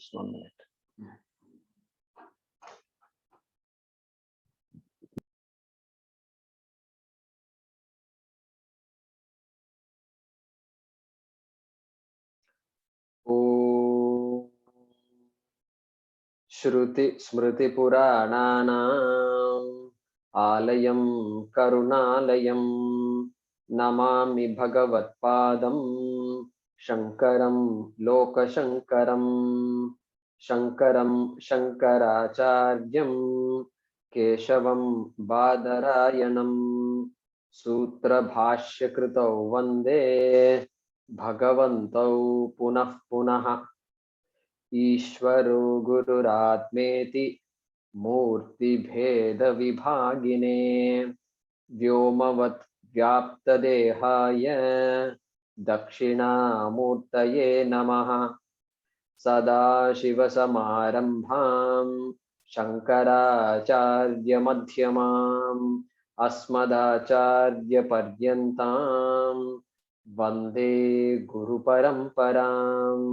Just 1 minute. ओ श्रुति स्मृति पुराणानाम् आलयं करुणालयं नमामि भगवत्पादं शंकरं लोकशंकरं शंकरं शंकराचार्यं केशवं बादरायणं सूत्रभाष्यकृतौ वन्दे भगवन्तौ पुनः पुनः ईश्वरो गुरुरात्मेति मूर्तिभेदविभागिने व्योमवत् व्याप्तदेहाय दक्षिणामूर्तये नमः सदाशिवसमारम्भां शङ्कराचार्यमध्यमाम् अस्मदाचार्यपर्यन्तां वन्दे गुरुपरम्पराम्।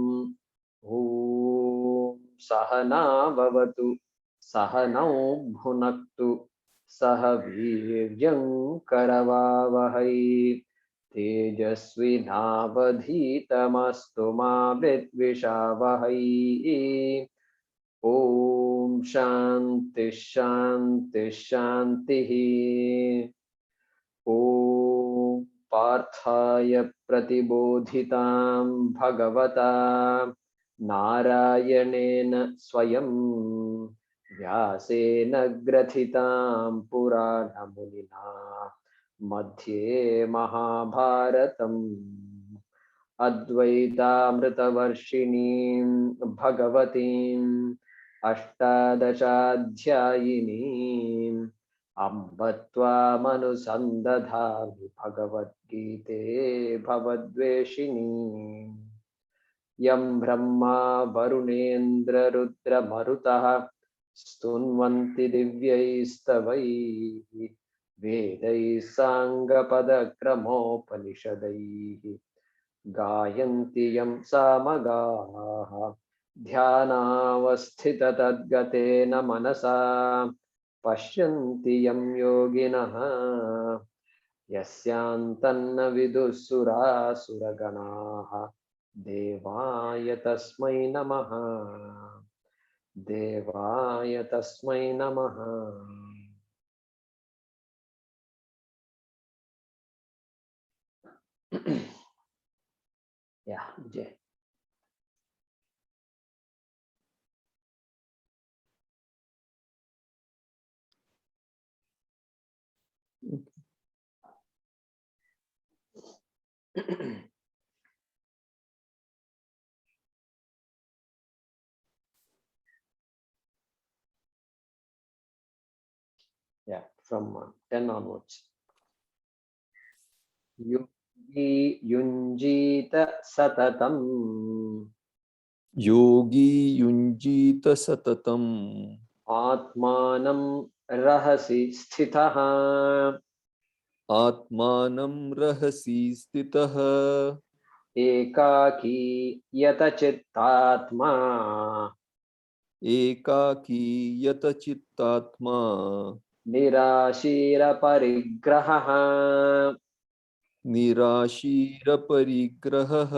ॐ सहना भवतु सहनौ भुनक्तु सह वीर्यं करवावहै तेजस्विनावधीतमस्तु मा विद्विषावहै। ॐ शान्ति शान्ति शान्तिः। ॐ पार्थाय प्रतिबोधितां भगवता नारायणेन स्वयं व्यासेन ग्रथितां पुराणमुनिना मध्ये महाभारतम् अद्वैतामृतवर्षिणीं भगवतीम् अष्टादशाध्यायिनीम् अम्ब त्वामनुसन्दधामि भगवद्गीते भवद्वेषिणी यं ब्रह्मा वरुणेन्द्ररुद्रमरुतः स्तुन्वन्ति दिव्यैस्तवैः वेदैः साङ्गपदक्रमोपनिषदैः गायन्ति यं सामगाः ध्यानावस्थिततद्गतेन मनसा पश्यन्ति यं योगिनः यस्यान्तन्न विदुःसुरासुरगणाः देवाय तस्मै नमः देवाय तस्मै नमः। Yeah, Jay. Yeah, from 10 onwards. Yogi yunjita satatam योगी युञ्जीत सततम् आत्मानं रहसि स्थितः आत्मानं रहसि स्थितः एकाकी यतचित्तात्मा एकाकी यतचित्तात्मा निराशीरपरिग्रहः निराशीरपरिग्रहः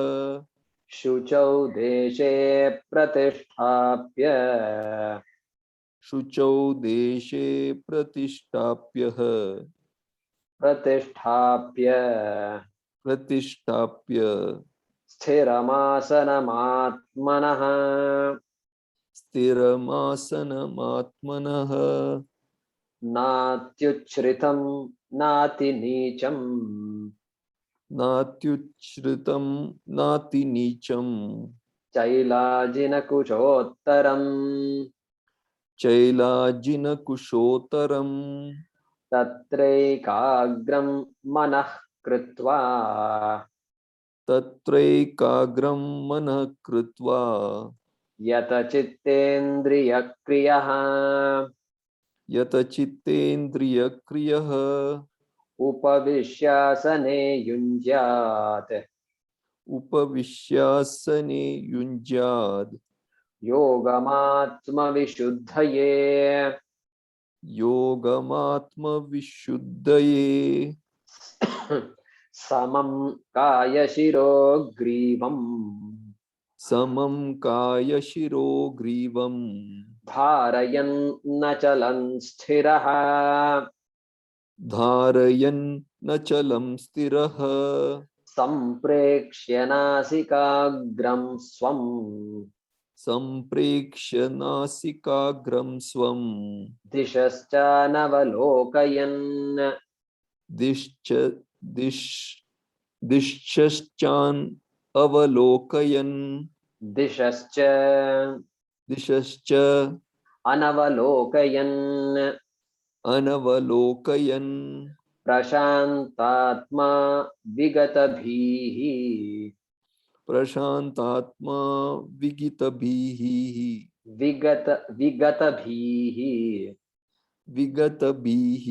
शुचौ देशे प्रतिष्ठाप्य शुचौ देशे प्रतिष्ठाप्यः प्रतिष्ठाप्य स्थिरमासनमात्मनः स्थिरमासनमात्मनः नात्युच्छ्रितं नातिनीचं नात्युच्छ्रितं नातिनीचं चैलाजिनकुशोत्तरम् चैलाजिनकुशोत्तरम् तत्रैकाग्रं मनः कृत्वा तत्रैकाग्रं मनः कृत्वा यतचित्तेन्द्रियक्रियः यतचित्तेन्द्रियक्रियः उपविश्यासने युञ्ज्यात् उपविश्यासने युञ्ज्यात् योगमात्मविशुद्धये योगमात्मविशुद्धये समं कायशिरो ग्रीवम् समं कायशिरो ग्रीवम् धारयन्नचलन् स्थिरः धारयन् न चलं स्थिरः सम्प्रेक्ष्य नासिकाग्रं स्वं सम्प्रेक्ष्य नासिकाग्रं स्वं दिशश्चानवलोकयन् दिश्च दिश् दिश्चान् अवलोकयन् दिशश्च दिशश्च अनवलोकयन् अनवलोकयन् प्रशान्तात्मा विगतभीः प्रशान्तात्मा विगतभिः विगतभीः विगतभिः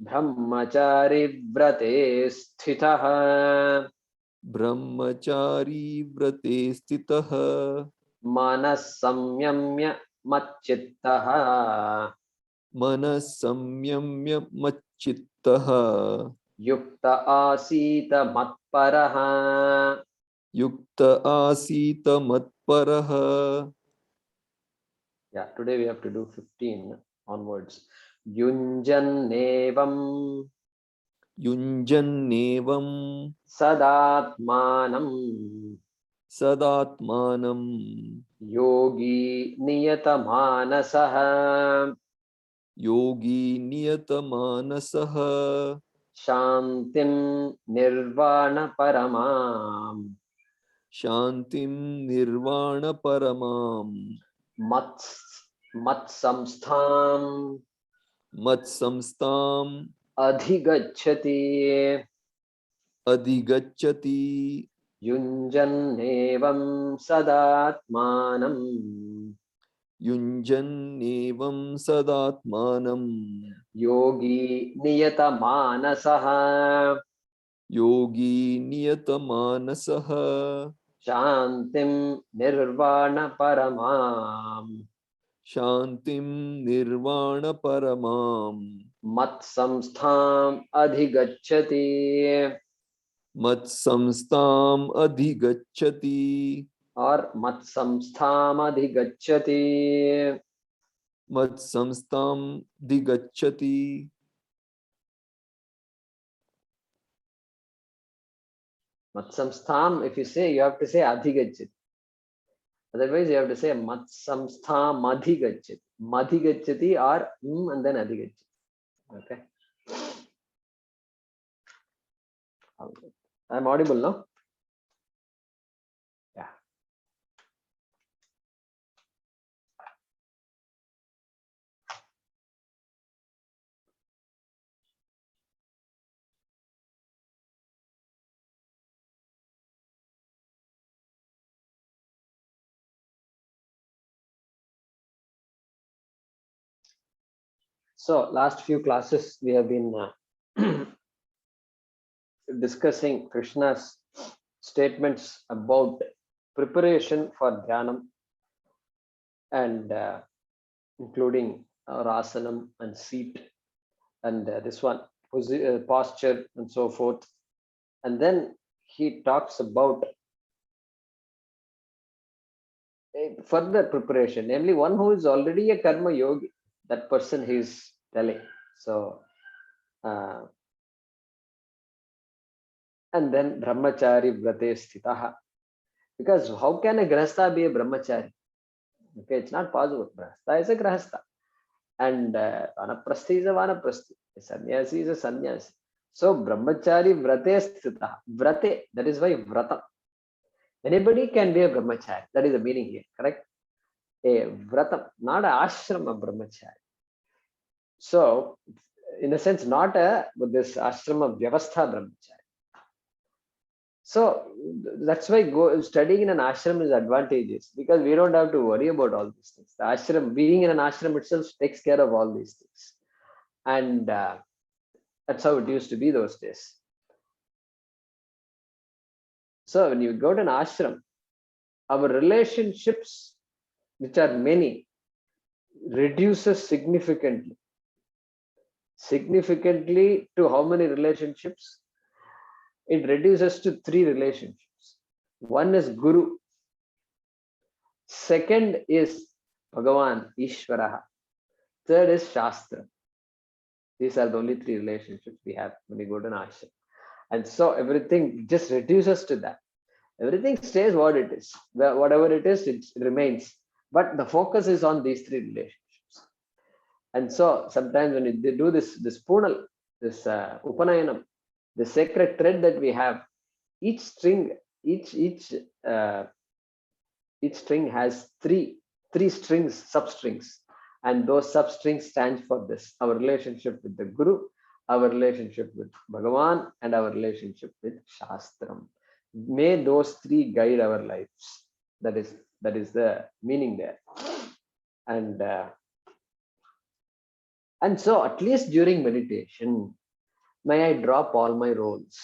ब्रह्मचारिव्रते स्थितः ब्रह्मचारी व्रते स्थितः मनः संयम्य मच्चित्तः मनः संयम्य मच्चित्तः युक्त आसीत मत्परः युक्त आसीत मत्परः. Yeah, today we have to do 15 onwards. युञ्जन्नेवं युञ्जन्नेवं सदात्मानं सदात्मानं योगी नियतमानसः योगी नियतमानसः शान्तिं निर्वाणपरमाम् शान्तिं निर्वाणपरमां मत्संस्थां मत्संस्थाम् अधिगच्छति अधिगच्छति. युञ्जन्नेवं सदात्मानं युञ्जन्नेवं सदात्मानं योगी नियतमानसः योगी नियतमानसः शान्तिं निर्वाणपरमाम् शान्तिं निर्वाणपरमां मत्संस्थाम् अधिगच्छति मत्संस्थाम् अधिगच्छति. और मत्संस्थाम् अधिगच्छति मत्संस्थाम् अधिगच्छति. Matsamstham, if you say, you have to say adhigachati. Otherwise, you have to say matsamstham adhigachati. Madhigachati or and then adhigachati. Okay. I'm audible now? Yeah. So last few classes we have been discussing Krishna's statements about preparation for dhyanam and including rasanam and seat and this one posture and so forth. And then he talks about a further preparation, namely one who is already a karma yogi, that person he is telling. So and then brahmachari vrate sthitaha, because how can a grahastha be a brahmachari? Okay, it's not possible. Grahastha is a grahastha and vanaprasthi is a vanaprasthi, a sannyasi is a sannyasi. So brahmachari vrate sthitaha, vrate, that is why vratam. Anybody can be a brahmachari, that is the meaning here, correct? A vratam, not a ashrama brahmachari. So in a sense, not a this ashrama vyavastha brahmachari. So that's why studying in an ashram is advantageous, because we don't have to worry about all these things. The ashram, being in an ashram itself takes care of all these things. And that's how it used to be those days. So when you go to an ashram, our relationships which are many, reduces significantly. Significantly to how many relationships? It reduces to 3 relationships. One is Guru. Second is Bhagavan, Ishvara. Third is Shastra. These are the only 3 relationships we have when we go to an ashram. And so everything just reduces to that. Everything stays what it is. Whatever it is, it remains. But the focus is on these 3 relationships. And so sometimes when they do this punal, this Upanayanam, the sacred thread that we have, each string, each string has three strings, substrings, and those substrings stand for this: our relationship with the Guru, our relationship with Bhagavan, and our relationship with Shastram. May those 3 guide our lives. That is the meaning there. And so at least during meditation, may I drop all my roles,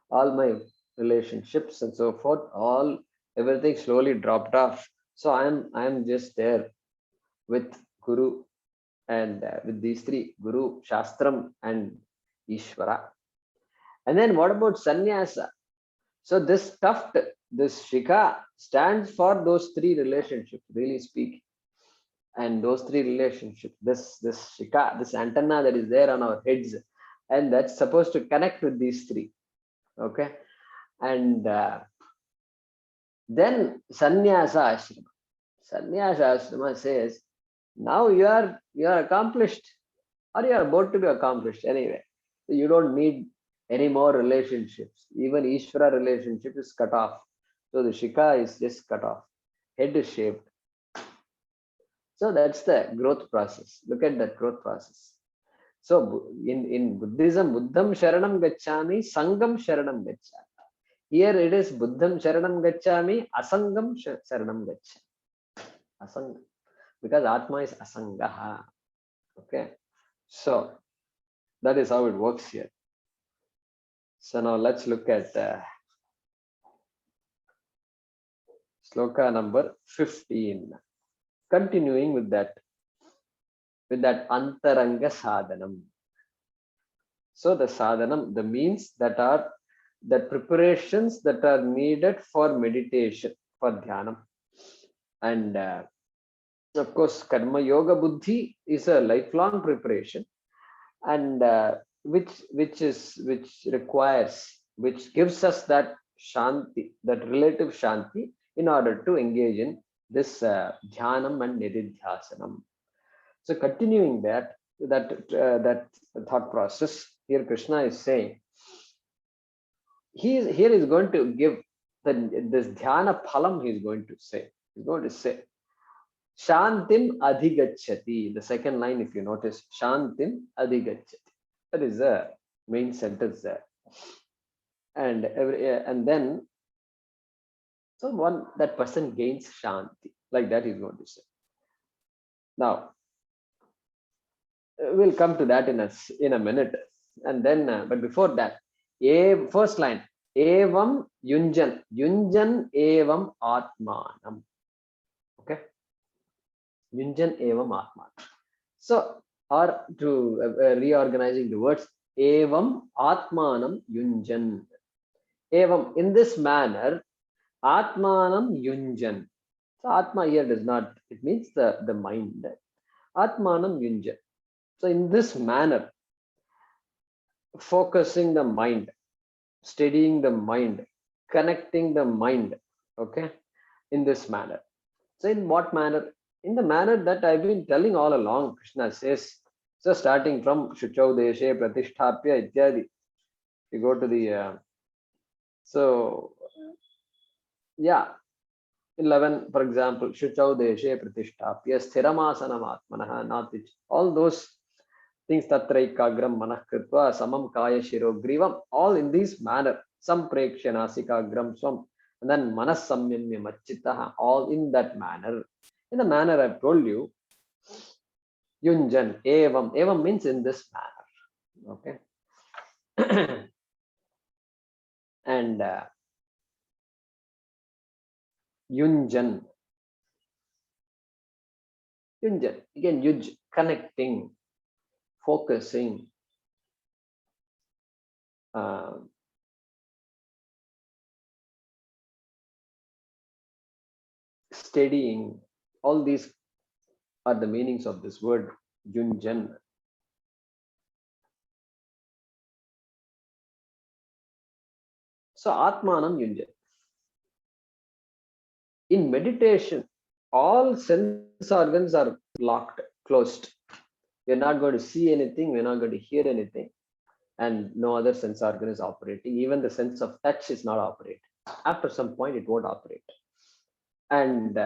all my relationships and so forth, everything slowly dropped off. So I'm just there with Guru and with these 3, Guru, Shastram, and Ishvara. And then what about sannyasa? So this tuft, this shikha, stands for those 3 relationships, really speaking. And those 3 relationships, this shikha, this antenna that is there on our heads, and that's supposed to connect with these 3. Okay. And then sannyasa ashrama. Sannyasa ashrama says, now you are accomplished, or you are about to be accomplished anyway. So you don't need any more relationships. Even Ishvara relationship is cut off. So the shikha is just cut off. Head is shaved. So that's the growth process. Look at that growth process. So in Buddhism, Buddham Sharanam Gacchami, Sangam Sharanam Gacchami. Here it is Buddham Sharanam Gacchami, Asangam Sharanam Gacchami. Asangam. Because Atma is Asangaha. Okay. So that is how it works here. So now let's look at sloka number 15. Continuing with that antaranga sadhanam. So the sadhanam, the means that are the preparations that are needed for meditation, for dhyana. And of course, karma yoga buddhi is a lifelong preparation, and which gives us that shanti, that relative shanti, in order to engage in this dhyanam and nididhyasanam. So continuing that thought process, here Krishna is saying, here is going to give this dhyana phalam. He's going to say Shantim adhigacchati. The second line, if you notice, Shantim adhigacchati. That is the main sentence there. And then, so that person gains Shanti. Like that he's going to say. Now, we'll come to that in a minute. And then, but before that, first line, Evam Yunjan. Yunjan Evam Atmanam. Okay. Yunjan Evam Atman. So, or to reorganizing the words, Evam Atmanam Yunjan. Evam, in this manner, Atmanam Yunjan. So, Atma here does not, it means the mind. Atmanam Yunjan. So, in this manner, focusing the mind, steadying the mind, connecting the mind, okay, in this manner. So, in what manner? In the manner that I've been telling all along, Krishna says. So starting from Shuchau Deshe Pratisthapya Ityadi. You go to the so yeah, 11, for example, Shuchau Deshe Pratisthapya Sthiramasanam Atmanaha, not which, all those things, Tatraikagram Manah Kritva Samam Kaya Shiro Grivam, all in this manner, Samprekshya Gram Swam, and then Manas Samyamya Machitaha, all in that manner. In the manner I've told you, Yunjan, Evam. Evam means in this manner. Okay. And Yunjan. Yunjan. Again, yuj, connecting, focusing, uh, steadying. All these are the meanings of this word, yunjan. So, Atmanam yunjan. In meditation, all sense organs are locked, closed. We're not going to see anything, we're not going to hear anything, and no other sense organ is operating. Even the sense of touch is not operating. After some point, it won't operate. And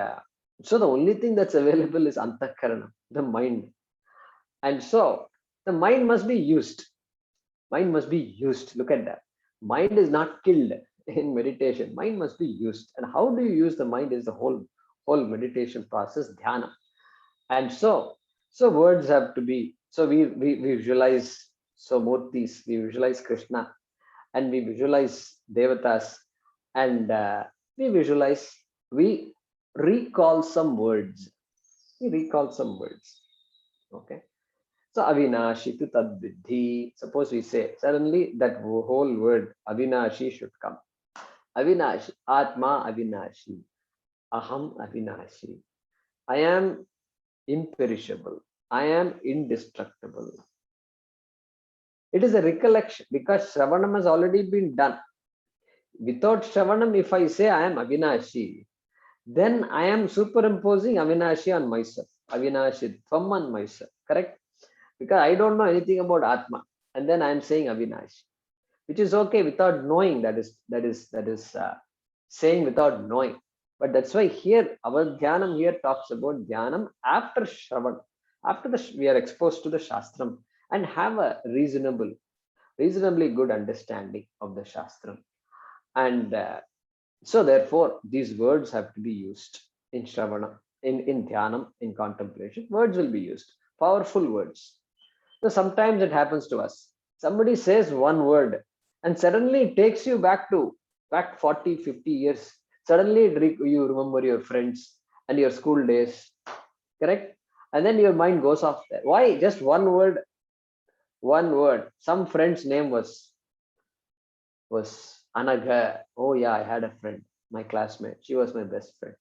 so the only thing that's available is antakarana, the mind. And so the mind must be used. Mind must be used. Look at that. Mind is not killed in meditation. Mind must be used. And how do you use the mind is the whole meditation process, dhyana. And so words have to be, so we visualize, so murtis, we visualize Krishna, and we visualize devatas, and we recall some words. We recall some words. Okay. So Avinashi tu tad vidhi. Suppose we say, suddenly that whole word Avinashi should come. Avinashi, Atma Avinashi, Aham Avinashi. I am imperishable. I am indestructible. It is a recollection because Shravanam has already been done. Without Shravanam, if I say I am Avinashi, then I am superimposing Avinashi on myself, Avinashi Tvam on myself, correct? Because I don't know anything about Atma, and then I am saying Avinashi, which is okay without knowing. That is saying without knowing. But that's why here our Dhyanam here talks about Dhyanam after Shravan, after we are exposed to the Shastram and have a reasonably good understanding of the Shastram. And so therefore, these words have to be used in Shravana, in Dhyanam, in contemplation. Words will be used, powerful words. So sometimes it happens to us. Somebody says one word and suddenly it takes you back 40, 50 years. Suddenly you remember your friends and your school days, correct? And then your mind goes off there. Why? Just one word, one word. Some friend's name was Anagha. Oh yeah, I had a friend, my classmate. She was my best friend.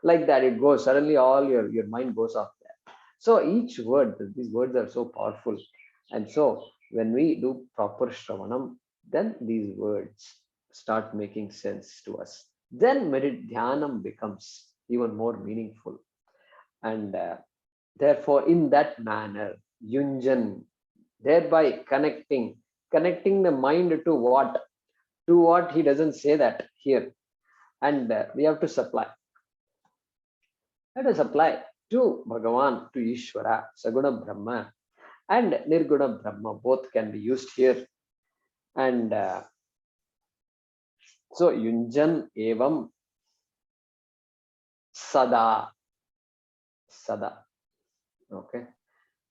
Like that, it goes. Suddenly all your mind goes off there. So each word, these words are so powerful. And so when we do proper Shravanam, then these words start making sense to us. Then Dhyanam becomes even more meaningful. And therefore, in that manner, Yunjan, thereby connecting the mind to what? To what? He doesn't say that here. And we have to supply. Let us apply to Bhagavan, to Ishvara, Saguna Brahma, and Nirguna Brahma. Both can be used here. And so Yunjan Evam Sada. Sada. Okay.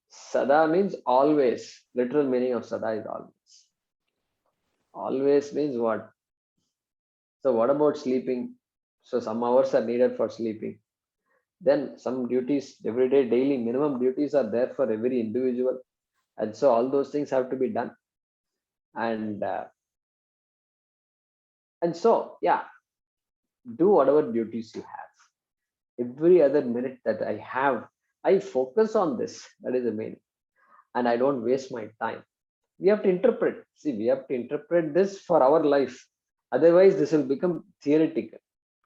Sada means always. Literal meaning of Sada is always. Always means what? So what about sleeping? So some hours are needed for sleeping. Then some duties, everyday, daily, minimum duties are there for every individual. And so all those things have to be done. And so, yeah, do whatever duties you have. Every other minute that I have, I focus on this. That is the main. And I don't waste my time. We have to interpret. See, we have to interpret this for our life. Otherwise, this will become theoretical.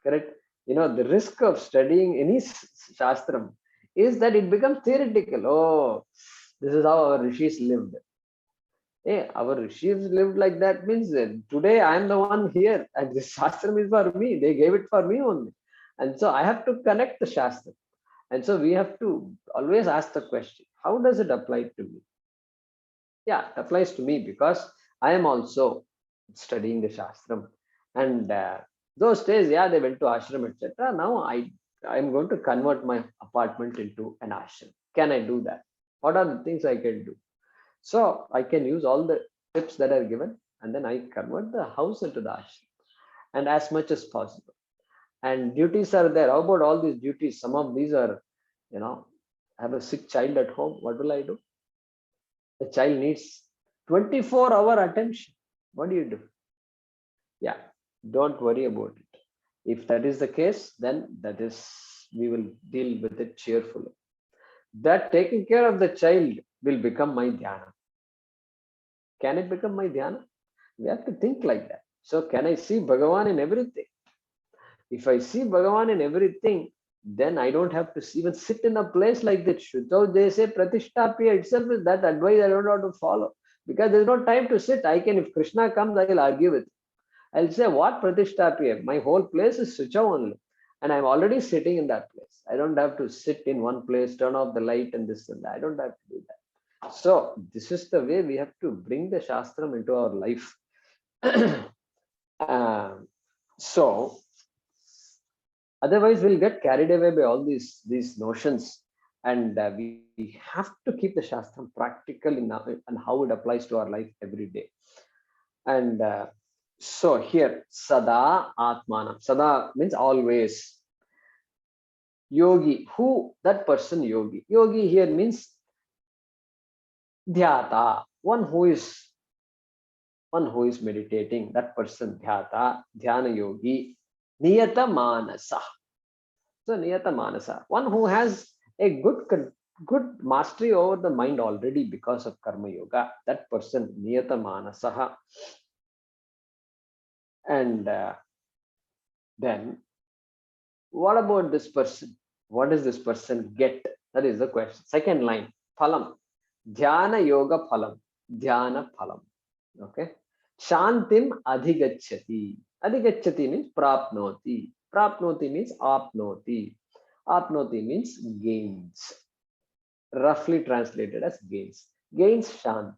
Correct? The risk of studying any Shastram is that it becomes theoretical. Oh, this is how our rishis lived. Hey, our rishis lived like that means that today I am the one here and this Shastram is for me. They gave it for me only. And so I have to connect the Shastram. And so we have to always ask the question, how does it apply to me? Yeah, it applies to me because I am also studying the Shastram. And those days, yeah, they went to ashram, etc. Now I'm going to convert my apartment into an ashram. Can I do that? What are the things I can do? So I can use all the tips that are given, and then I convert the house into the ashram, and as much as possible. And duties are there. How about all these duties? Some of these are, you know, I have a sick child at home. What will I do? The child needs 24-hour attention. What do you do? Yeah, don't worry about it. If that is the case, then that is, we will deal with it cheerfully. That taking care of the child will become my dhyana. Can it become my dhyana? We have to think like that. So can I see Bhagavan in everything? If I see Bhagavan in everything, then I don't have to even sit in a place like that. So they say Pratishthapiya itself is that advice I don't know how to follow. Because there's no time to sit. I can, if Krishna comes, I will argue with him. I'll say, what Pratishthapiya? My whole place is Sucha only. And I'm already sitting in that place. I don't have to sit in one place, turn off the light and this and that. I don't have to do that. So this is the way we have to bring the Shastram into our life. So otherwise we'll get carried away by all these notions, and we have to keep the Shastram practical in and how it applies to our life every day. And so here, Sada Atmanam. Sada means always. Yogi, who that person yogi? Yogi here means dhyata, one who is meditating. That person dhyata, dhyana yogi, niyata manasa. So niyata manasa, one who has a good mastery over the mind already because of karma yoga. That person niyata manasa. And then what about this person? What does this person get? That is the question. Second line, phalam. Dhyana yoga phalam. Dhyana phalam. Okay. Shantim adhigacchati. Adhigacchati means prapnoti. Prapnoti means apnoti. Apnoti means gains. Roughly translated as gains. Gains shanti.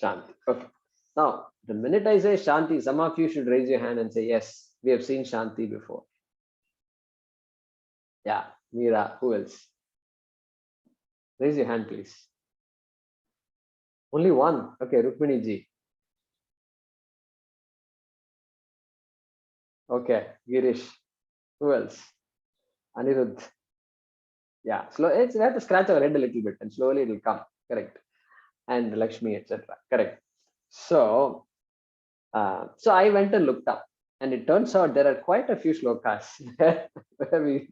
Shanti. Okay. Now, the minute I say shanti, some of you should raise your hand and say, yes, we have seen shanti before. Yeah, Meera, who else? Raise your hand, please. Only one. Okay, Rukmini ji. Okay, Girish. Who else? Anirudh. Yeah, slow. We have to scratch our head a little bit and slowly it will come. Correct. And Lakshmi, etc. Correct. So, so I went and looked up, and it turns out there are quite a few shlokas where we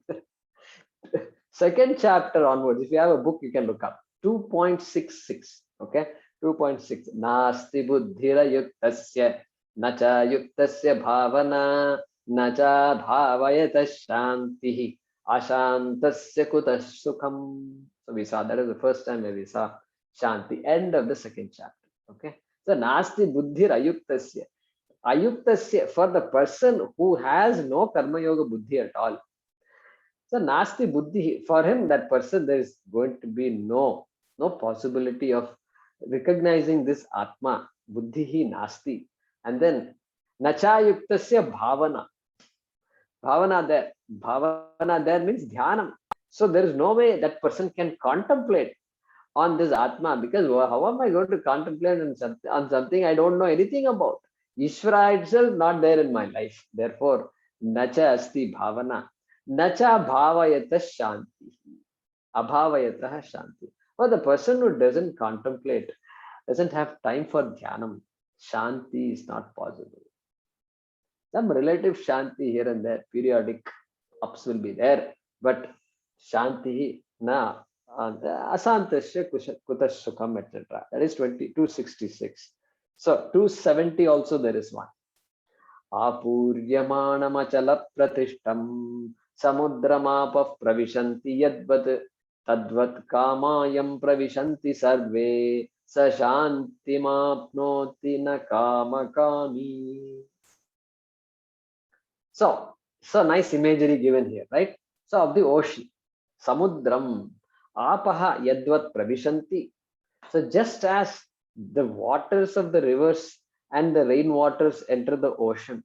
second chapter onwards. If you have a book, you can look up 2.66. Okay, 2.6. Nasti buddhira yuktasya nacha yuktasya bhavana nacha bhavayata shantihi ashantasya kutas sukham. So we saw that is the first time where we saw shanti. End of the second chapter. Okay. So nasti buddhir ayuktasya. Ayuktasya, for the person who has no karma yoga buddhi at all. So nasti buddhi, for him, that person, there is going to be no possibility of recognizing this atma. Buddhihi nasti. And then nacha yuktasya bhavana. Bhavana there means dhyanam. So there is no way that person can contemplate on this atma, because how am I going to contemplate on something I don't know anything about? Ishvara itself not there in my life. Therefore, nacha asti bhavana. Nacha bhavayata shanti. Abhavayatah shanti. For the person who doesn't contemplate, doesn't have time for dhyanam, shanti is not possible. Some relative shanti here and there, periodic ups will be there, but shanti na asantasya kutas sukham, etc. That is 266. So 270 also there is one. Apuryamanamachala pratishtam samudramapa pravishanti yadvat tadvat kamayam pravishanti sarve sa shantimapnoti na kamakami. So nice imagery given here, right? So of the ocean, samudram, apaha yadvat pravishanti. So just as the waters of the rivers and the rainwaters enter the ocean,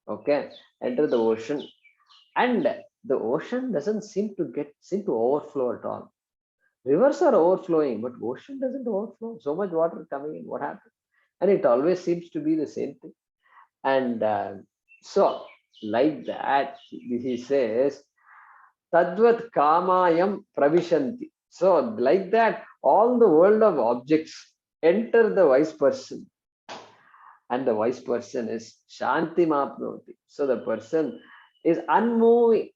okay, enter the ocean, and the ocean doesn't seem to overflow at all. Rivers are overflowing, but ocean doesn't overflow. So much water coming in, what happened? And it always seems to be the same thing. And so like that, he says, Tadvat kamayam pravishanti. So, like that, all the world of objects enter the wise person, and the wise person is Shanti Mapnoti. So, the person is unmoving,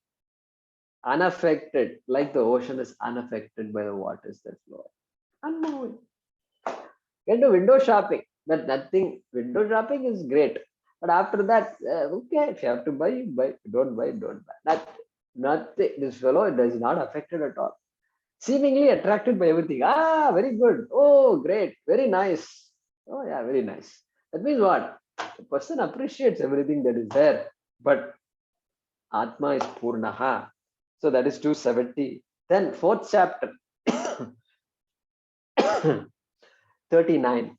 unaffected, like the ocean is unaffected by the waters that flow. Unmoving. Get to window shopping, but nothing. Window shopping is great. But after that, okay, if you have to buy, you buy. If you don't buy, don't buy. Nothing. This fellow is not affected at all. Seemingly attracted by everything. Ah, very good. Oh, great. Very nice. Oh, yeah, very nice. That means what? The person appreciates everything that is there. But Atma is Purnaha. So that is 270. Then fourth chapter, 39.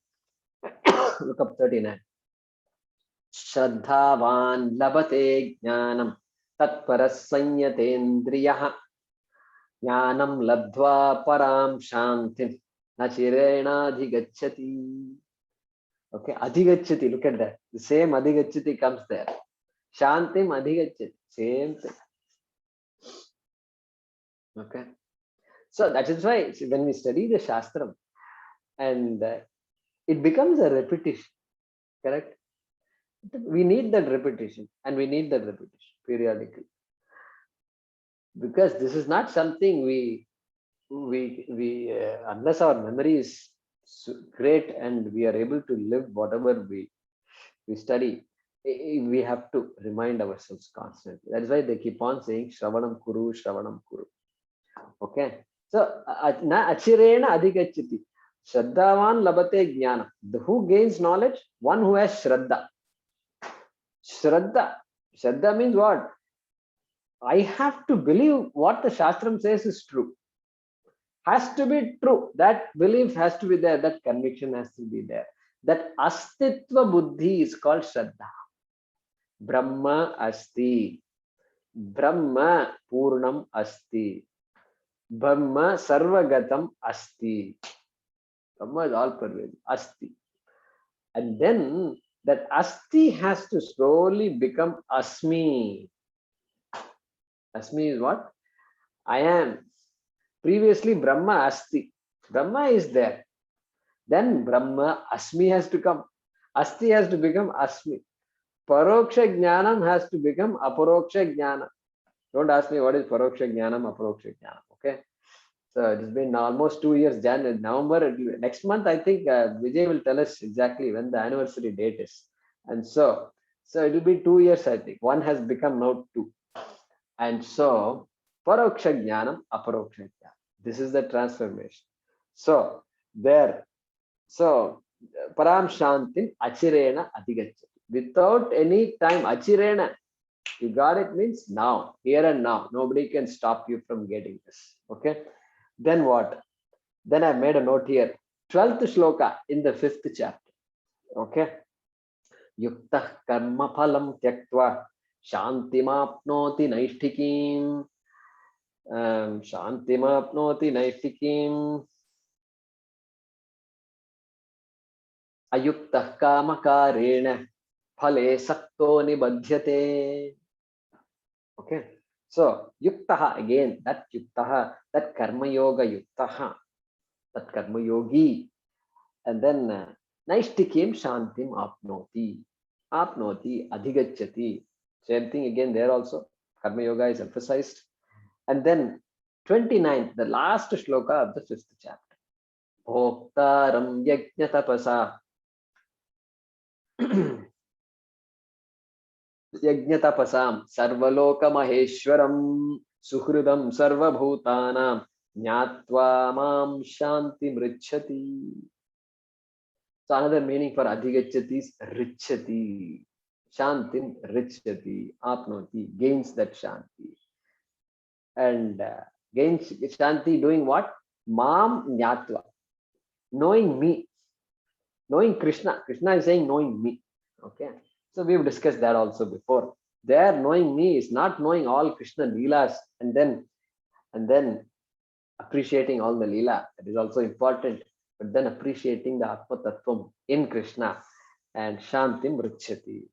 Look up 39. Shraddhavan labate jnanam tatparas sanyatendriyah jnanam labdva param shantim nachirenadhigacchati. Okay, adhigacchati, look at that. The same adhigacchati comes there. Shantim adhigacchati, same thing. Okay. So that is why when we study the Shastram, and it becomes a repetition, correct? We need that repetition, and we need that repetition periodically, because this is not something we unless our memory is great and we are able to live whatever we study, we have to remind ourselves constantly. That is why they keep on saying Shravanam Kuru, Shravanam Kuru. Okay. So na achirena adhigachiti. Shraddhavan labate jnana. Who gains knowledge? One who has Shraddha. Shraddha. Shraddha means what? I have to believe what the Shastram says is true. Has to be true. That belief has to be there. That conviction has to be there. That astitva buddhi is called Shraddha. Brahma asti. Brahma purnam asti. Brahma sarvagatam asti. Brahma is all pervading. Asti. And then that asti has to slowly become asmi. Asmi is what? I am. Previously Brahma asti. Brahma is there. Then Brahma asmi has to come. Asti has to become asmi. Paroksha jnanam has to become aparoksha jnanam. Don't ask me what is paroksha jnanam, aparoksha jnanam. Okay. So it has been almost 2 years, November. Next month, I think Vijay will tell us exactly when the anniversary date is. And so it will be 2 years, I think. One has become now 2. And so, Paroksha Jnanam, Aparoksha Jnanam. This is the transformation. So, Param Shantin Achirena Adhigachati. Without any time, Achirena, you got it, means now, here and now. Nobody can stop you from getting this. Okay. Then what? Then I made a note here. 12th shloka in the 5th chapter. Okay. Yuktah karma phalam tyaktva shantimapnoti naishtikim. Shantimapnoti naishtikim. Ayuktah kamakarena phale sakto nibadhyate. Okay. So, yuktaha again, that yuktaha, that karma yoga yuktaha, that karma yogi, and then naishtikim shantim apnoti, apnoti adhigachati. Same thing again there also. Karma yoga is emphasized. And then 29th, the last shloka of the 5th chapter. Bhoktaram yajna tapasa. Yajnatapasam sarvaloka maheshwaram suhridam sarvabhutanam jnatva mam shanti mrichati. So another meaning for adhigachati is richati. Shantim richati. Apnoti gains that shanti. And gains shanti doing what? Mam jnatva. Knowing me. Knowing Krishna. Krishna is saying knowing me. Okay. So we've discussed that also before. There, knowing me is not knowing all Krishna Leelas and then appreciating all the Leela. That is also important. But then appreciating the Atma Tattvam in Krishna and Shantim Richati.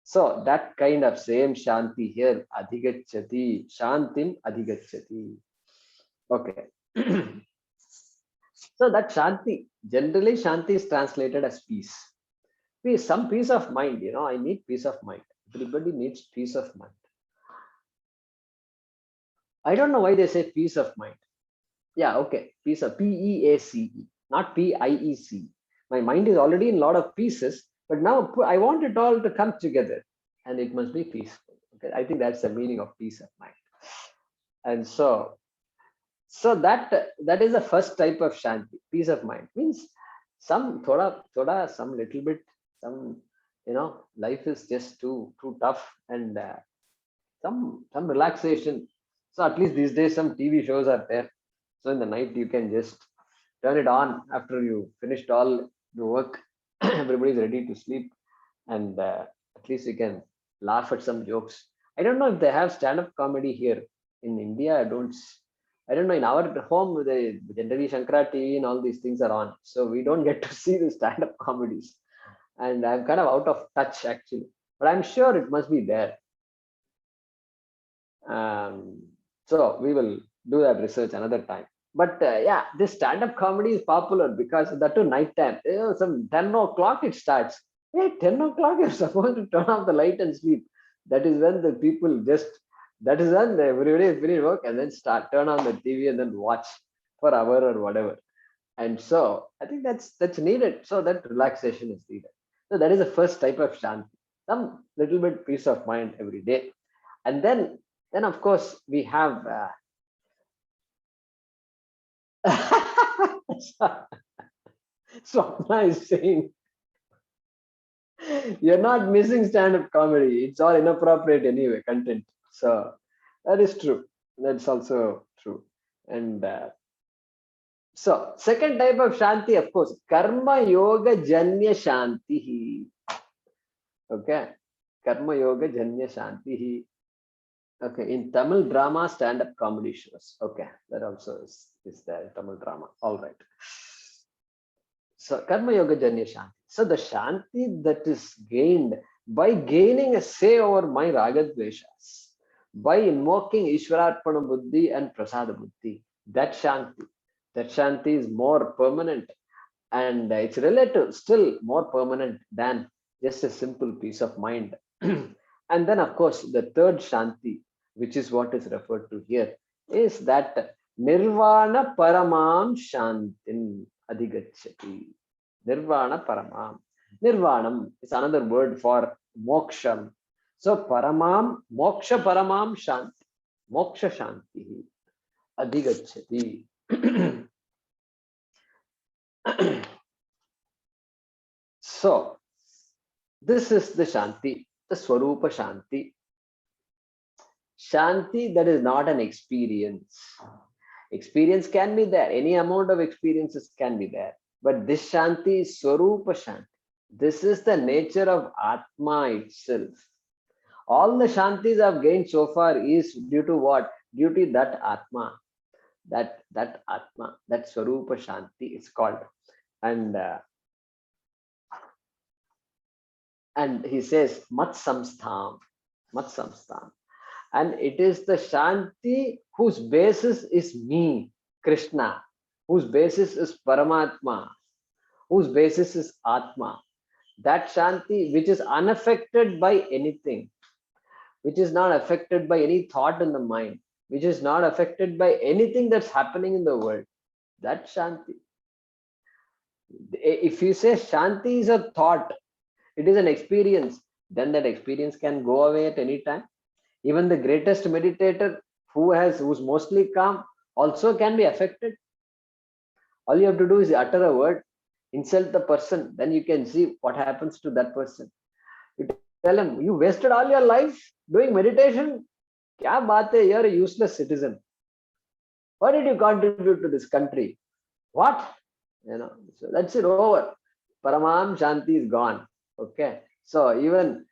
So that kind of same shanti here, adhigachati, shantim adhigachati. Okay. So that shanti, generally shanti is translated as peace. Peace, some peace of mind, I need peace of mind. Everybody needs peace of mind. I don't know why they say peace of mind. Yeah, okay. Peace of P-E-A-C-E, not P-I-E-C. My mind is already in a lot of pieces, but now I want it all to come together and it must be peaceful. Okay, I think that's the meaning of peace of mind. And so that is the first type of shanti, peace of mind. Means some thoda, some little bit, some life is just too tough, and some relaxation. So at least these days some TV shows are there. So in the night you can just turn it on after you finished all the work. Everybody's ready to sleep, and at least you can laugh at some jokes. I don't know if they have stand-up comedy here in India. I don't know. In our home, the generally Shankara TV and all these things are on, so we don't get to see the stand-up comedies. And I'm kind of out of touch actually, but I'm sure it must be there. So we will do that research another time. But yeah, this stand-up comedy is popular because that too night time. Some 10 o'clock it starts. Hey, 10 o'clock you're supposed to turn off the light and sleep. That is when the people just, that is when everybody is finished work and then turn on the TV and then watch for hour or whatever. And so I think that's needed. So that relaxation is needed. So that is the first type of shanti. Some little bit peace of mind every day. And then of course we have Swapna is saying you're not missing stand-up comedy. It's all inappropriate anyway, content. So that is true. That's also true. And so second type of shanti, of course, karma yoga janya shanti. Okay. Karma yoga janya shanti. Okay, in Tamil drama, stand-up comedy shows. Okay, that also is there, Tamil drama. All right. So Karma Yoga Janya Shanti. So the Shanti that is gained by gaining a say over my Ragadveshas, by invoking Ishwararpana Buddhi and Prasada Buddhi, that Shanti is more permanent, and it's relative, still more permanent than just a simple peace of mind. And then, of course, the third Shanti, which is what is referred to here, is that Nirvana Paramam Shantin Adhigachati. Nirvana Paramam. Nirvanam is another word for moksham. So Paramam, Moksha Paramam Shanti. Moksha Shanti Adhigachati. So this is the Shanti, the Swarupa Shanti. Shanti that is not an experience. Experience can be there. Any amount of experiences can be there. But this Shanti is Swarupa Shanti. This is the nature of Atma itself. All the Shantis I've gained so far is due to what? Due to that Atma. That Atma, that Swarupa Shanti is called. And he says, Mat Samstham. Mat Samstham. And it is the Shanti whose basis is me, Krishna, whose basis is Paramatma, whose basis is Atma. That Shanti which is unaffected by anything, which is not affected by any thought in the mind, which is not affected by anything that's happening in the world. That Shanti. If you say Shanti is a thought, it is an experience, then that experience can go away at any time. Even the greatest meditator who's mostly calm also can be affected. All you have to do is utter a word, insult the person, then you can see what happens to that person. You tell him, you wasted all your life doing meditation. Kya baat hai? You're a useless citizen. What did you contribute to this country? What? So that's it, over. Paramam Shanti is gone. Okay. So even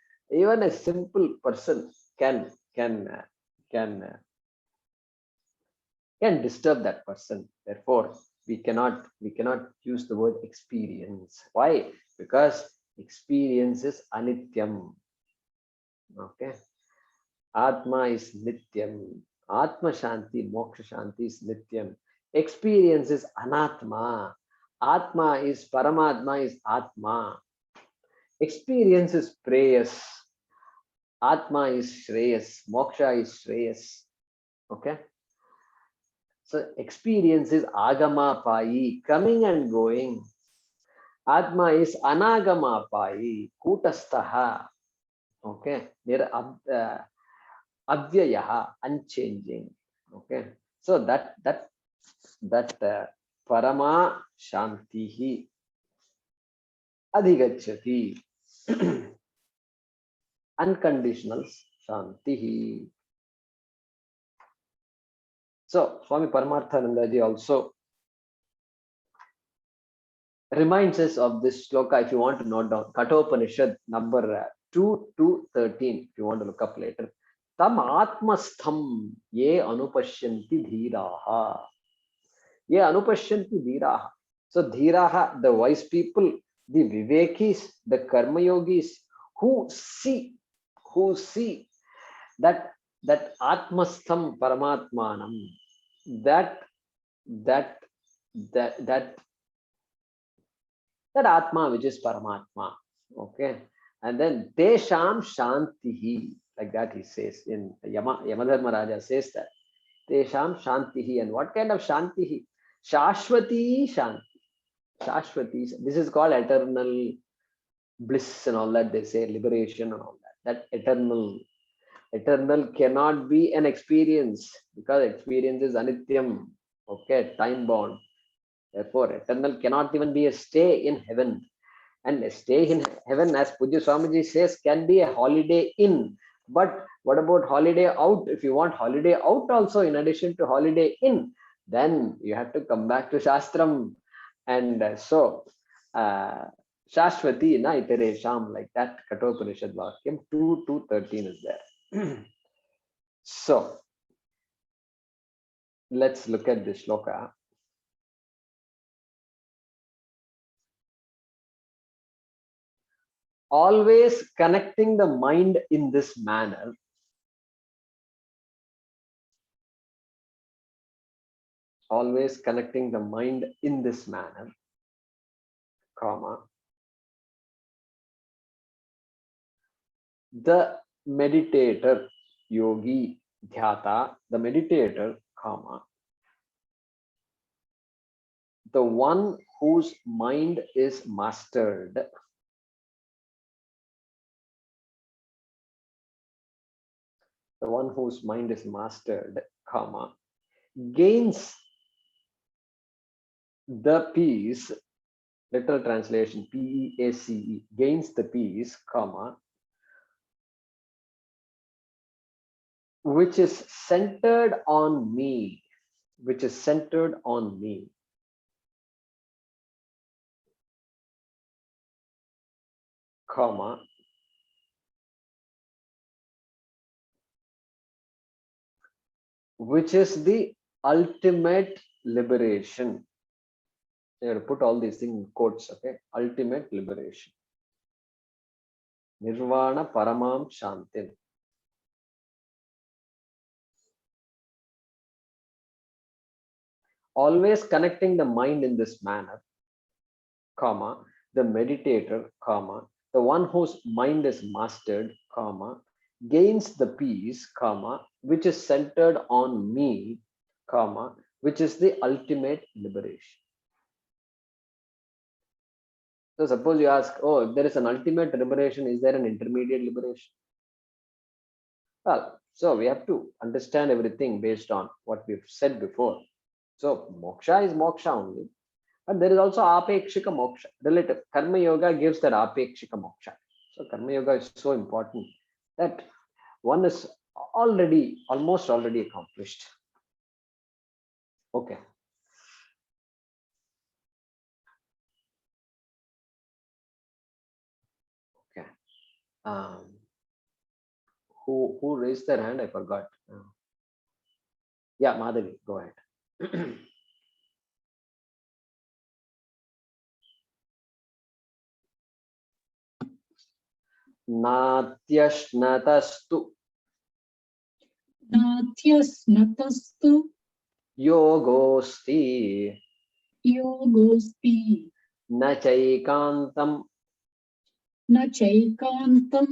a simple person can disturb that person. Therefore, we cannot use the word experience. Why? Because experience is anityam. Okay. Atma is Nityam. Atma Shanti, Moksha Shanti is Nityam. Experience is Anatma. Atma is Paramatma is Atma. Experience is Preyas. Atma is Shreyas. Moksha is Shreyas. Okay. So experience is Agama Pai, coming and going. Atma is Anagama Pai, Kutastaha. Okay. Advyayaha, unchanging. Okay. So that Parama Shantihi Adhigachati. Unconditional Shantihi. So Swami Paramarthanandaji also reminds us of this shloka if you want to note down. Kathopanishad number 2 to 13 if you want to look up later. Tam atmastham ye anupashyanti dhiraha. Ye anupashyanti dhiraha. So dhiraha, the wise people, the vivekis, the karma yogis, who see that atmastham paramatmanam, that that that Atma which is Paramatma. Okay. And then Tesham Shantihi, like that he says in Yamadharma Raja says that. Tesham Shantihi. And what kind of Shantihi? Shashwati Shanti. Shashwati. This is called eternal bliss and all that they say, liberation and all that. That eternal cannot be an experience because experience is anityam. Okay, time bound. Therefore, eternal cannot even be a stay in heaven. And a stay in heaven, as Pujya Swamiji says, can be a holiday in. But what about holiday out? If you want holiday out also, in addition to holiday in, then you have to come back to Shastram. And Shashwati na iteresham, like that Kathopanishad Vakyam 2 to 13 is there. So let's look at this shloka. Always connecting the mind in this manner. Always connecting the mind in this manner, comma, the meditator, yogi, dhyata, the meditator, comma, the one whose mind is mastered, the one whose mind is mastered, comma, gains the peace, literal translation, P-E-A-C-E, gains the peace, comma, which is centered on me, which is centered on me, comma, which is the ultimate liberation. You have to put all these things in quotes, okay? Ultimate liberation. Nirvana Paramam Shantim. Always connecting the mind in this manner, comma, the meditator, comma, the one whose mind is mastered, comma, gains the peace, comma, which is centered on me, comma, which is the ultimate liberation. So suppose you ask, oh, if there is an ultimate liberation, is there an intermediate liberation? Well, so we have to understand everything based on what we've said before. So moksha is moksha only, but there is also apekshika moksha, relative. Karma yoga gives that apekshika moksha. So karma yoga is so important that one is almost already accomplished. Okay. Okay. Who raised their hand? I forgot. Yeah, Madhavi, go ahead. natyashnatastu natyasnatastu yogosti yogosti na chaikantam na chaikantam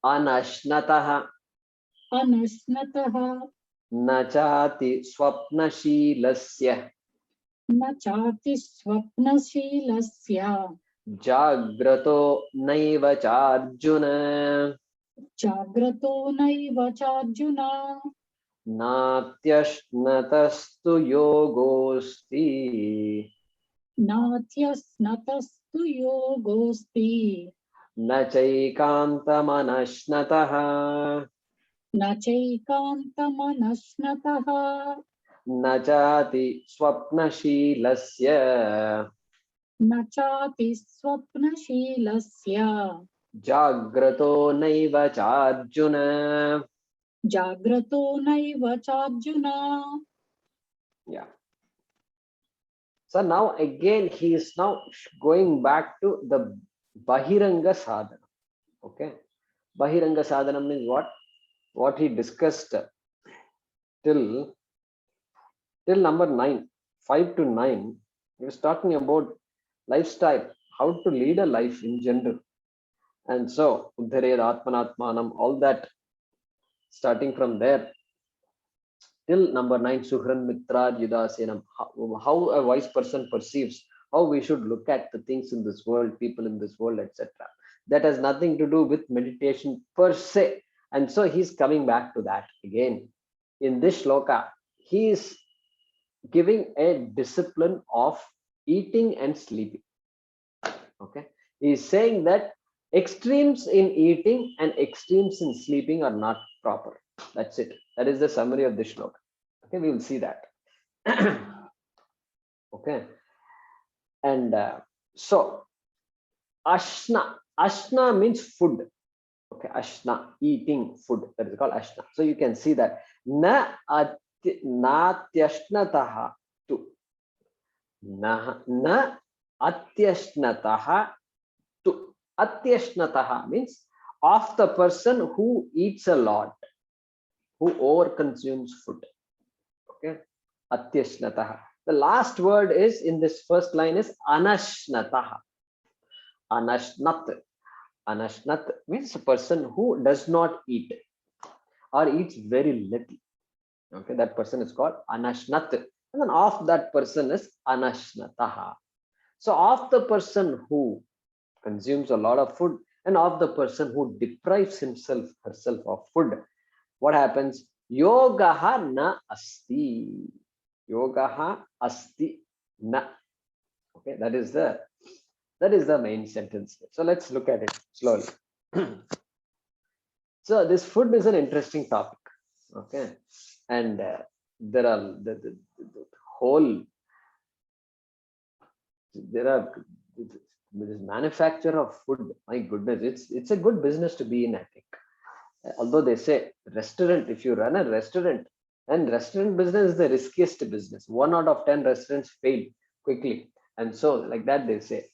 anashnatah anasnatah na chati swapnashilasya na chati swapnashilasya jagrato naiva charjuna jagrato naiva charjuna natyashnatastu yogosti natyasnatastu yogosti na chaikantamanashnatah na chaikantamanasnatah na chati swapnashilasya na chati swapnashilasya jagrato naiva charjuna. jagrato naiva charjuna. Yeah. So now again he is now going back to the Bahiranga sadhana. Okay. Bahiranga sadhana means what? What he discussed till number 9, 5 to 9. He was talking about lifestyle, how to lead a life in general. And so Uddhared Atmanatmanam, all that starting from there till number 9, Suhran Mitra Yudasenam, how a wise person perceives, how we should look at the things in this world, people in this world, etc. That has nothing to do with meditation per se. And so he's coming back to that again. In this shloka, he is giving a discipline of eating and sleeping. Okay. He is saying that extremes in eating and extremes in sleeping are not proper. That's it. That is the summary of this shloka. Okay, we will see that. Okay. And so ashna means food. Okay, ashna, eating food, that is called ashna. So you can see that natyashnataha tu na atyashnataha tu. Atyashnataha means of the person who eats a lot, who over consumes food. Okay, atyashnataha. The last word is in this first line is anashnataha. Anashnat. Anashnat means a person who does not eat or eats very little. Okay, that person is called anashnat. And then of that person is anashnataha. So of the person who consumes a lot of food and of the person who deprives himself, herself of food, what happens? Yogaha na asti. Yogaha asti na. Okay, that is the main sentence. So let's look at it slowly. So this food is an interesting topic. Okay, and there are the whole, there are this manufacture of food. My goodness, it's a good business to be in, I think. Although they say restaurant, if you run a restaurant, and restaurant business is the riskiest business. 1 out of 10 restaurants fail quickly, and so like that they say.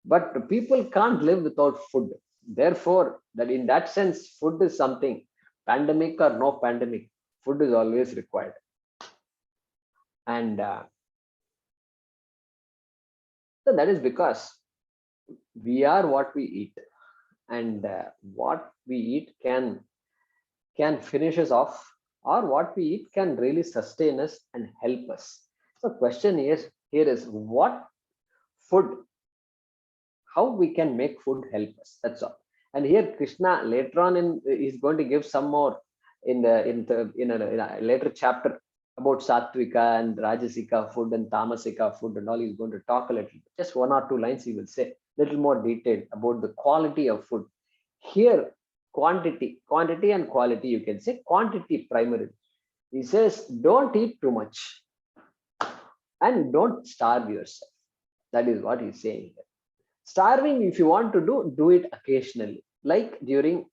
But people can't live without food. Therefore, that in that sense, food is something. Pandemic or no pandemic, food is always required. And so that is because we are what we eat, and what we eat can finish us off, or what we eat can really sustain us and help us. So question is here is what food, how we can make food help us. That's all. And here Krishna later on is going to give some more in a later chapter about Sattvika and Rajasika food and Tamasika food and all. He's going to talk a little, just 1 or 2 lines he will say, little more detailed about the quality of food. Here quantity and quality, you can say quantity primarily. He says don't eat too much and don't starve yourself. That is what he's saying here. Starving, if you want to do it occasionally, like during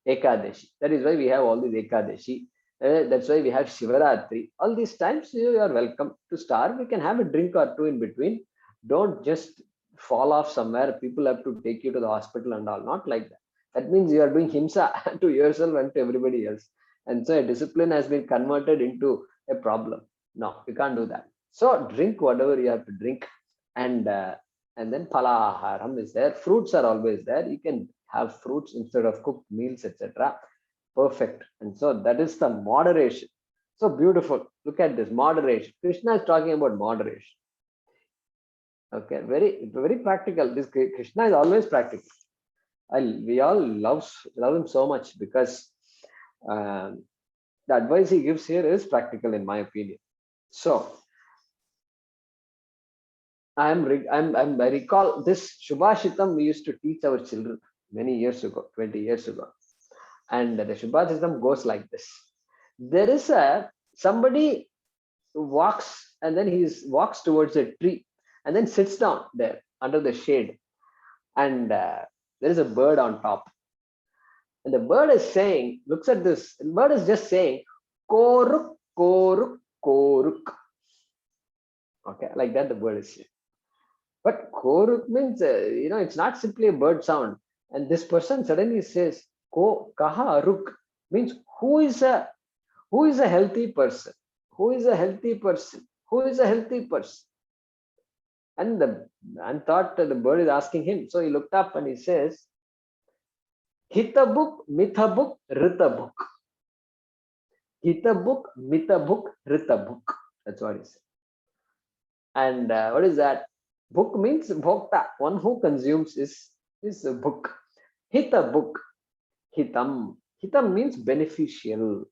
Ekadashi. That is why we have all these Ekadashi. That's why we have Shivaratri. All these times you are welcome to starve. You can have a drink or 2 in between. Don't just fall off somewhere. People have to take you to the hospital and all. Not like that. That means you are doing himsa to yourself and to everybody else. And so a discipline has been converted into a problem. No, you can't do that. So drink whatever you have to drink, and then palaharam is there. Fruits are always there. You can have fruits instead of cooked meals, etc. Perfect. And so that is the moderation. So beautiful. Look at this moderation. Krishna is talking about moderation. Okay, very practical. This Krishna is always practical. We all love him so much because the advice he gives here is practical, in my opinion. So I recall this Shubhashitam we used to teach our children many years ago, 20 years ago. And the Shubhashitam goes like this. There is somebody who walks, and then he walks towards a tree and then sits down there under the shade. And there is a bird on top. And the bird is saying, looks at this, the bird is just saying, koruk, koruk, koruk. Okay, like that the bird is saying. But koruk means, it's not simply a bird sound. And this person suddenly says, ko kaha aruk, means who is a healthy person? Who is a healthy person? Who is a healthy person? And thought the bird is asking him. So he looked up and he says, Hitabuk, Mithabuk, Ritabuk. Hitabuk, Mitabuk, Ritabuk. That's what he said. And what is that? Book means bhokta. One who consumes is a book. Hitabuk. Hitam. Hitam means beneficial.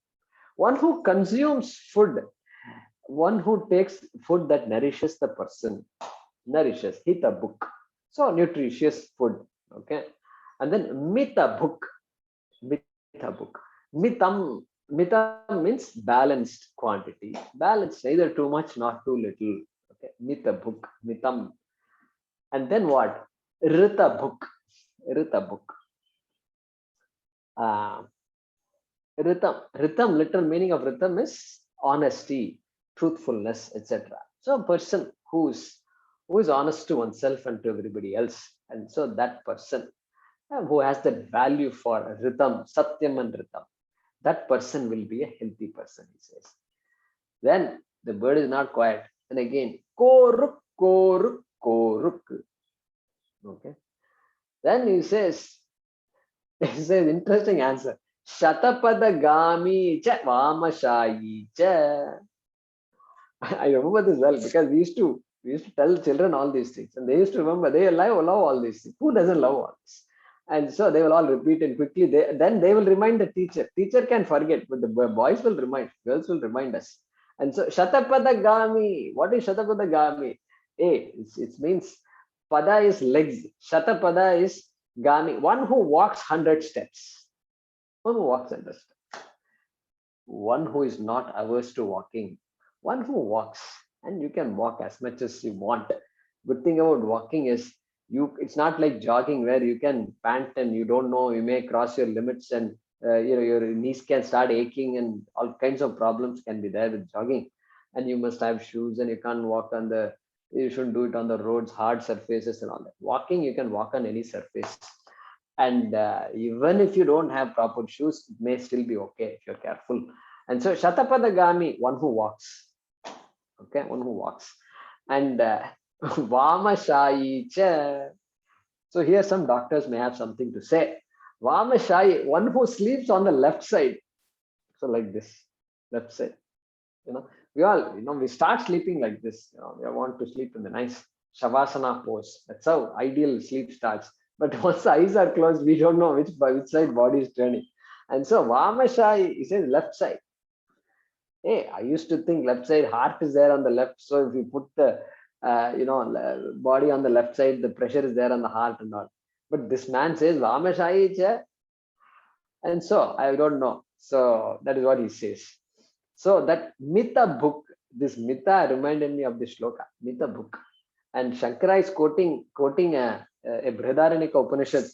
One who consumes food. One who takes food that nourishes the person. Nourishes. Hitabuk. So nutritious food. Okay. And then mitabuk. Mitabuk. Mitam. Mitam means balanced quantity. Balanced, neither too much, not too little. Okay. Mitabuk. Mitam. And then what? Ritabuk. Ritabuk. Ritam, literal meaning of ritam is honesty, truthfulness, etc. So a person who is honest to oneself and to everybody else. And so that person who has that value for ritam, satyam and ritam, that person will be a healthy person, he says. Then the bird is not quiet. And again, koruk, koruk, koruk. Okay. Then he says interesting answer. Shatapada gami cha vamashayi cha. I remember this well because we used to tell children all these things, and they used to remember. They love all these things. Who doesn't love all this? And so they will all repeat it quickly. Then they will remind the teacher. Teacher can forget, but the boys will remind. Girls will remind us. And so Shatapada gami. What is Shatapada gami? It means pada is legs. Shatapada is gami. One who walks 100 steps. One who walks 100 steps. One who is not averse to walking. One who walks, and you can walk as much as you want. Good thing about walking is it's not like jogging where you can pant and you don't know, you may cross your limits, and your knees can start aching and all kinds of problems can be there with jogging. And you must have shoes, and you can't walk you shouldn't do it on the roads, hard surfaces and all that. Walking, you can walk on any surface. And even if you don't have proper shoes, it may still be okay if you're careful. And so Shatapadagami, one who walks. Okay, one who walks. And Vamashayi cha. So here some doctors may have something to say. Vamashayi, one who sleeps on the left side. So like this, left side. We start sleeping like this. We want to sleep in the nice Shavasana pose. That's how ideal sleep starts. But once the eyes are closed, we don't know which side body is turning. And so Vamashayi, he says left side. Hey, I used to think left side, heart is there on the left. So if you put the body on the left side, the pressure is there on the heart and all. But this man says Vamashayi cha. And so I don't know. So that is what he says. So that Mita book, this Mita reminded me of the shloka, Mita book. And Shankara is quoting a Brihadaranyaka Upanishad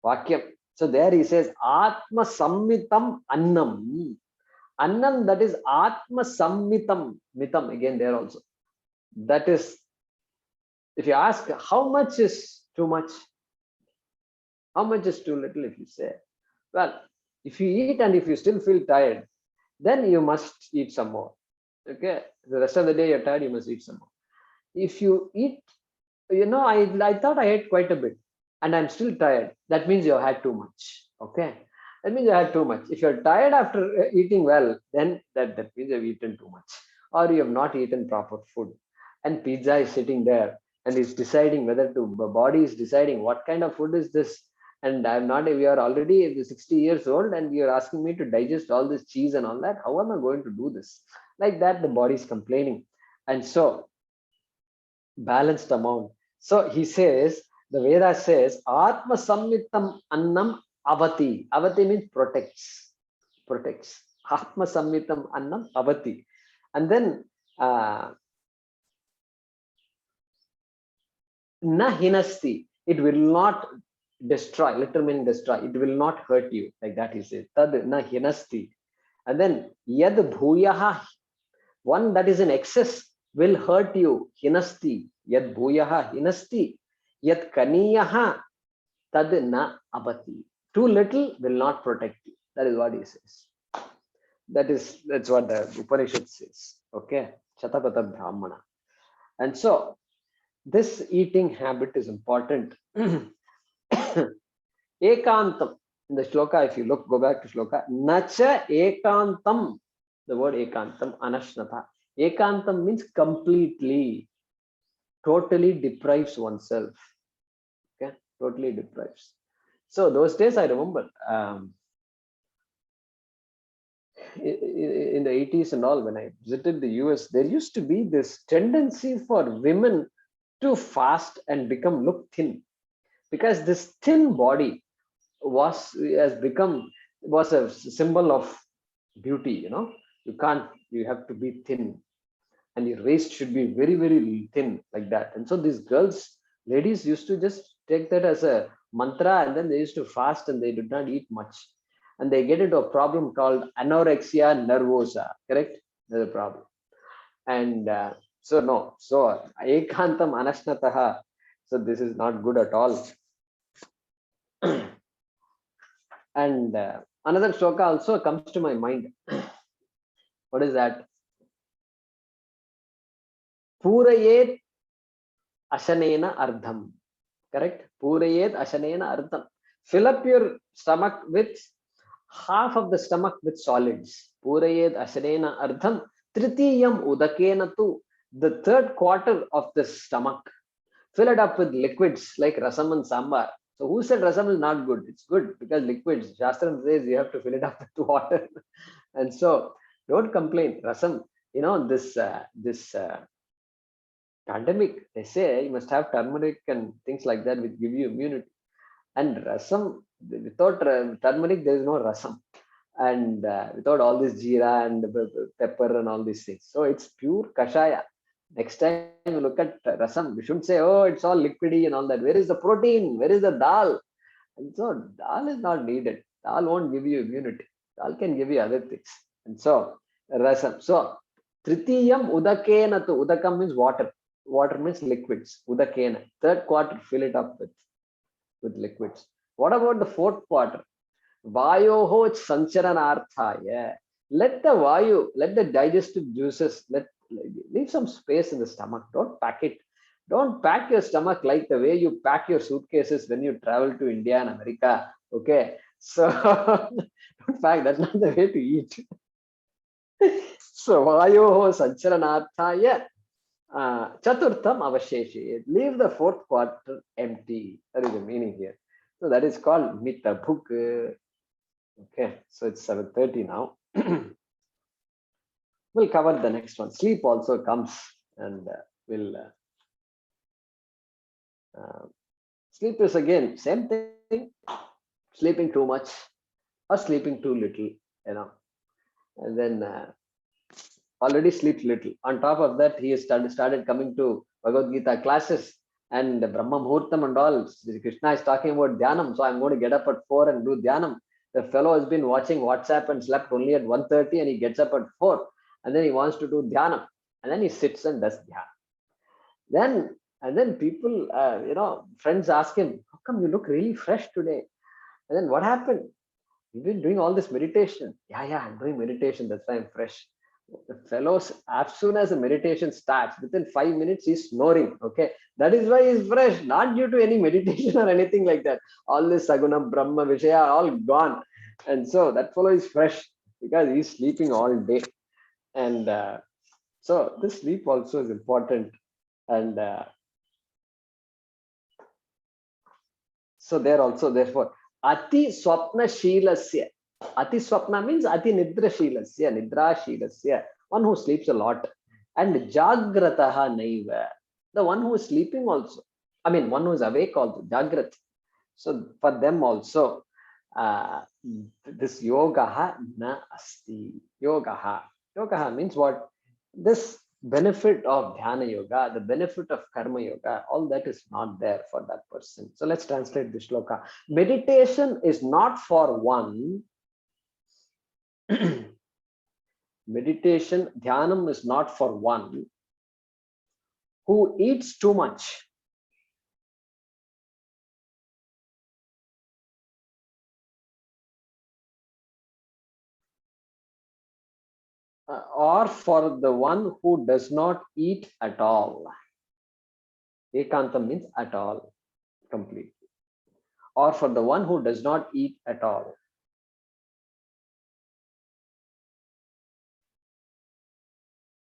Vakyam. So there he says, Atma Sammitam Annam. Annam, that is Atma Sammitam. Mitam, again there also. That is, if you ask how much is too much, How much is too little? If you say, well, if you eat and if you still feel tired, then you must eat some more. Okay, the rest of the day you're tired, you must eat some more. If you eat, I thought I ate quite a bit and I'm still tired, that means you had too much. Okay, that means you had too much. If you're tired after eating well, then that means you've eaten too much, or you have not eaten proper food. And pizza is sitting there and is deciding whether to, the body is deciding what kind of food is this. And I'm not, we are already 60 years old and you're asking me to digest all this cheese and all that. How am I going to do this? Like that, the body is complaining. And so, balanced amount. So he says, the Veda says, Atma Sammitam Annam Avati. Avati means protects. Protects. Atma Sammitam Annam Avati. And then Na Hinasti. It will not destroy. Literal meaning destroy. It will not hurt you. Like that he says. Tad Na Hinasti. And then Yad Bhuyaha. One that is in excess will hurt you. Hinasti. Yad bhuyaha hinasti. Yad kaniyaha tad na abati. Too little will not protect you. That is what he says. That's what the Upanishad says. Okay. Shatakata Brahmana. And so this eating habit is important. Ekantam. In the shloka, if you go back to shloka, nacha ekantam. The word ekantam, anashnata. Ekantam means completely, totally deprives oneself. Okay, totally deprives. So those days I remember in the 80s and all, when I visited the US, there used to be this tendency for women to fast and look thin, because this thin body was a symbol of beauty. You have to be thin, and your waist should be very, very thin, like that. And so these ladies used to just take that as a mantra, and then they used to fast and they did not eat much. And they get into a problem called anorexia nervosa, correct? There's a problem. And so ekantam anashnataha. So this is not good at all. And another shloka also comes to my mind. What is that? Purayet ashanena ardham. Correct? Purayet ashanena ardham. Fill up your stomach with half of the stomach with solids. Purayet ashanena ardham. Tritiyam udakena tu. The third quarter of the stomach. Fill it up with liquids like rasam and sambar. So who said rasam is not good? It's good because liquids. Shastram says you have to fill it up with water. And so don't complain. Rasam, this pandemic, they say you must have turmeric and things like that which give you immunity. And rasam, without turmeric, there is no rasam. And without all this jeera and pepper and all these things. So it's pure kashaya. Next time you look at rasam, we shouldn't say, oh, it's all liquidy and all that. Where is the protein? Where is the dal? And so dal is not needed. Dal won't give you immunity. Dal can give you other things. And so rasam. So tritiyam udakena tu. Udakam means water. Water means liquids. Udakena. Third quarter, fill it up with liquids. What about the fourth quarter? Vayoho sancharanarthaya. Let the digestive juices, leave some space in the stomach. Don't pack it. Don't pack your stomach like the way you pack your suitcases when you travel to India and America. Okay. So don't pack. That's not the way to eat. So vayoho sancharanarthaya. Chaturtham avasheshe. Leave the fourth quarter empty. That is the meaning here. So that is called mitabhuk. Okay, so it's 7:30 now. We'll cover the next one. Sleep also comes, and sleep is again same thing. Sleeping too much or sleeping too little, and then already sleeps little. On top of that, he has started coming to Bhagavad Gita classes and Brahma Muhurtam and all. Krishna is talking about Dhyanam, so I'm going to get up at 4 and do Dhyanam. The fellow has been watching WhatsApp and slept only at 1:30, and he gets up at 4, and then he wants to do Dhyanam, and then he sits and does Dhyanam. Then And then people, friends ask him, how come you look really fresh today? And then what happened? You've been doing all this meditation. Yeah, I'm doing meditation. That's why I'm fresh. The fellows, as soon as the meditation starts, within 5 minutes, he's snoring. Okay. That is why he's fresh, not due to any meditation or anything like that. All this Saguna, Brahma, Vishaya are all gone. And so that fellow is fresh because he's sleeping all day. And so this sleep also is important. And so there also, therefore, Ati Swapna Shilasya. Ati Swapna means Ati Nidra Shilasya, Nidra Shilasya, one who sleeps a lot. And Jagrataha Naiva, the one who is sleeping also. I mean, one who is awake also, Jagrat. So for them also, this Yogaha na asti. Yogaha. Yogaha means what? This benefit of Dhyana Yoga, the benefit of Karma Yoga, all that is not there for that person. So let's translate this shloka. Meditation is not for one. Meditation, Dhyanam is not for one who eats too much. Or for the one who does not eat at all. Ekantam means at all, completely. Or for the one who does not eat at all.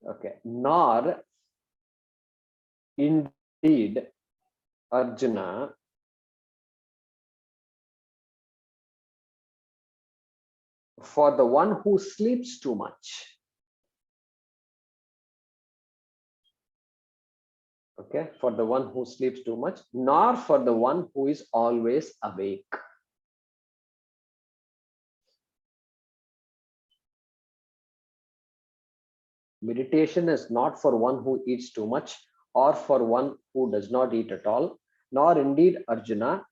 Okay. Nor indeed, Arjuna, for the one who sleeps too much. Okay, for the one who sleeps too much, nor for the one who is always awake. Meditation is not for one who eats too much or for one who does not eat at all, nor indeed, Arjuna,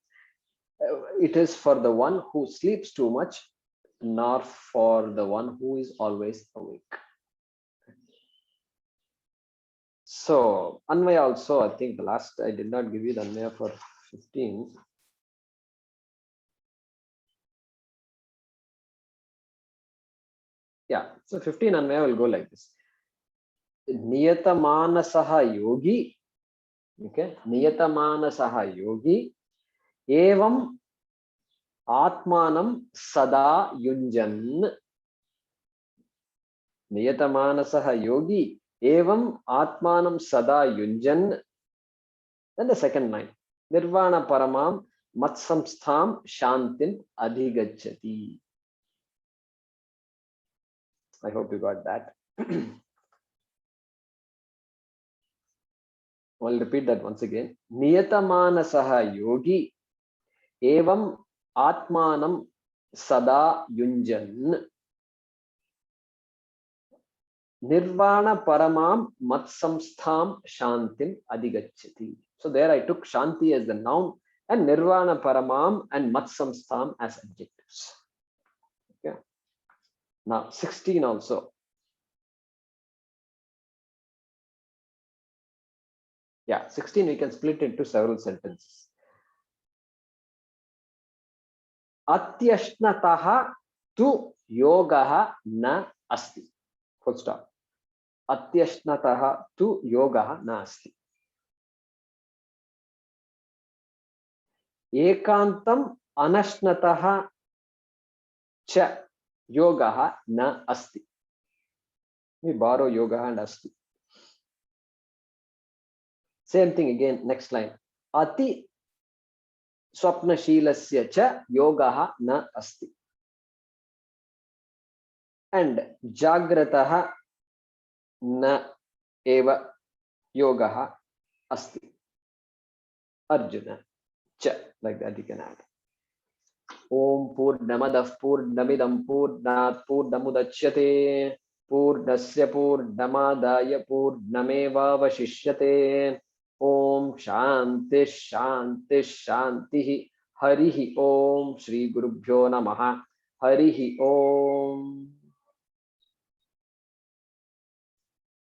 it is for the one who sleeps too much, nor for the one who is always awake. So Anvaya also, I think the last, I did not give you the Anvaya for 15. Yeah, so 15 Anvaya will go like this. Niyatamaanasaha yogi, okay, Niyatamaanasaha yogi, evam Atmanam sada yunjan. Niyatamaanasaha yogi, evam Atmanam sada yunjan. Then the second line, Nirvana paramam matsamstham shantin adhigacchati. I hope you got that. I'll repeat that once again. Niyatamaanasaha yogi, evam Atmanam sada yunjan. Nirvana paramam matsamstham shantim adhigacchati. So there I took shanti as the noun and nirvana paramam and matsamstham as adjectives. Okay. Now 16 also. Yeah, 16 we can split into several sentences. Atyashnataha tu yogaha na asti. Full stop. Atyashnataha tu yogaha na asti. Ekantam anashnataha cha yogaha na asti. We borrow yogaha and asti. Same thing again, next line. Ati swapna shilasya cha yogaha na asti. And jagrataha na eva yogaha asti. Arjuna cha, like that you can add. Om Purnamadah Purnamidam Purnat Purnamudachyate Purnasya Purnamadaya Purnameva Vashishyate. Om Shanti Shanti Shanti. Harihi Om. Shri Gurubhyo Namaha. Harihi Om.